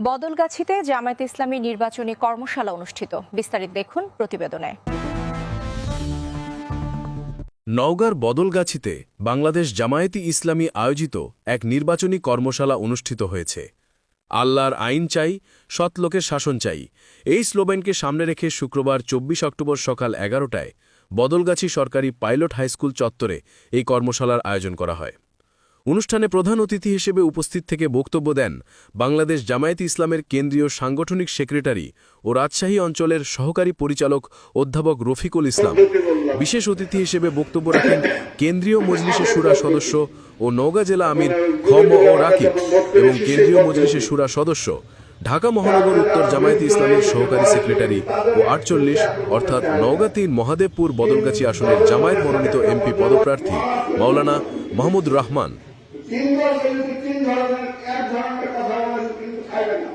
বদলগাছিতে জামায়াতে ইসলামী নির্বাচনী কর্মশালা অনুষ্ঠিত। বিস্তারিত দেখুন প্রতিবেদনে। নওগাঁর বদলগাছিতে বাংলাদেশ জামায়াতে ইসলামী আয়োজিত এক নির্বাচনী কর্মশালা অনুষ্ঠিত হয়েছে। আল্লাহর আইন চাই, সৎ লোকের শাসন চাই, এই স্লোগানকে সামনে রেখে শুক্রবার ২৪ অক্টোবর সকাল ১১টায় বদলগাছি সরকারি পাইলট হাইস্কুল চত্বরে এই কর্মশালার আয়োজন করা হয়। অনুষ্ঠানে প্রধান অতিথি হিসেবে উপস্থিত থেকে বক্তব্য দেন বাংলাদেশ জামায়াতে ইসলামের কেন্দ্রীয় সাংগঠনিক সেক্রেটারি ও রাজশাহী অঞ্চলের সহকারী পরিচালক অধ্যাপক রফিকুল ইসলাম। বিশেষ অতিথি হিসেবে বক্তব্য রাখেন কেন্দ্রীয় মজলিসে শুরা সদস্য ও নওগাঁ জেলা আমির খম ও রাকিব এবং কেন্দ্রীয় মজলিসে শুরা সদস্য ঢাকা মহানগর উত্তর জামায়াতে ইসলামের সহকারী সেক্রেটারি ও ৪৮ অর্থাৎ নওগাঁ ৩ মহাদেবপুর বদলগাছি আসনের জামায়াত মনোনীত এমপি পদপ্রার্থী মাওলানা মাহমুদুর রহমান। তিনবার যদি তিন ধরনের এক ধরনের কথা বলেন কিন্তু খাইবে না।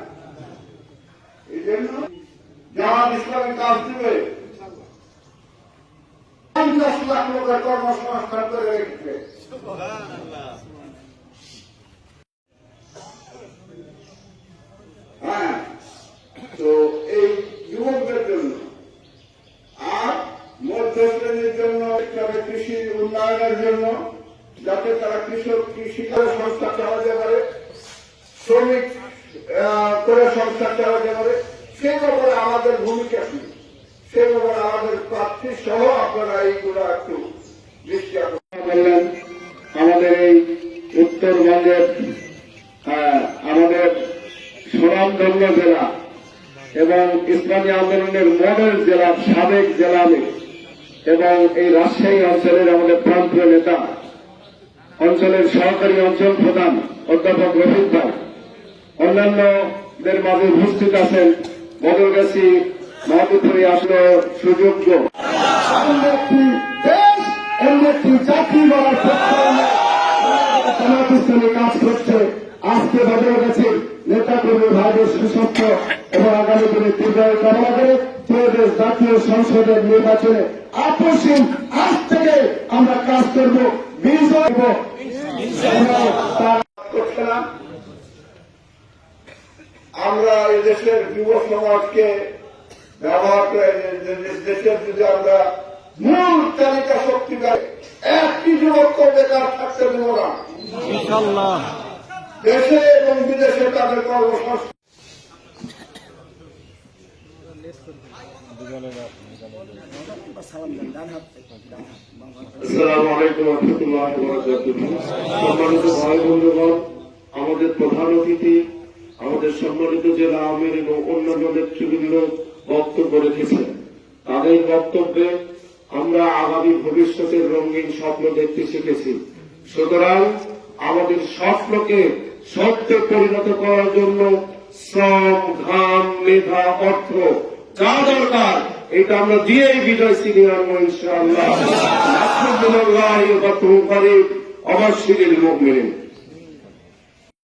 এই জন্য জামাত ইসলামী কাজ দিবে ৫০ লাখ লোকের কর্মসংস্থান করে রেখেছে। হ্যাঁ, তো এই যুবকদের জন্য আর মধ্য শ্রেণীর জন্য কৃষি উন্নয়নের জন্য যাতে তারা কৃষিকাজ সংস্থা চালাতে পারে, শ্রমিক করে সংস্থা চালাতে পারে, সে ব্যাপারে আমাদের ভূমিকা কি, সে ব্যাপারে আমাদের প্রার্থী সহ আপনারা এইগুলো একটু দৃষ্টি বললেন। আমাদের এই উত্তরবঙ্গের আমাদের সুনামধন্য জেলা এবং ইসলামী আন্দোলনের মডেল জেলার সাবেক জেলা আমির এবং এই রাজশাহী অঞ্চলের আমাদের প্রান্তীয় নেতা অঞ্চলের সহকারী অঞ্চল প্রধান অধ্যাপক রফিক ভাই, অন্যান্যদের মাঝে উপস্থিত আছেন বদলগাছি মহাদেবপুরে আসলে সুযোগ্য জাতি কাজ করছে। আজকে বদলগাছি নেতা কর্মী ভাইদের সুস্বাস্থ্য এবং আগামী দিনে দীর্ঘায়ু কামনা করে ত্রয়োদশ জাতীয় সংসদের নির্বাচনে আপসীন আজ থেকে আমরা কাজ করব, বিজয় আমরা এই দেশের যুব সমাজকে ব্যবহার করে দেশের যদি আমরা মূল তালিকা শক্তি দেয়, একটি যুবক বেকার থাকতে দেব না ইনশাআল্লাহ। দেশে এবং বিদেশে তাদের কর্মসংস্থান। আসসালামু আলাইকুম ওয়া রাহমাতুল্লাহি ওয়া বারাকাতুহু। সম্মানিত ভাই বন্ধুগণ, আমাদের প্রধান অতিথি আমাদের সম্মানিত জেলা আমির এবং অন্যান্য নেতৃবৃন্দ বক্তব্য রেখেছেন। তাদের বক্তব্যে আমরা আগামী ভবিষ্যতের রঙিন স্বপ্ন দেখতে শিখেছি। সুতরাং আমাদের স্বপ্নকে সত্যে পরিণত করার জন্য শ্রম, ঘাম, মেধা, অর্থ যা দরকার এটা আমরা দিয়েই বিজয় ছিনিয়ে আনবো ইনশাআল্লাহ। অবশ্যই মুমিন।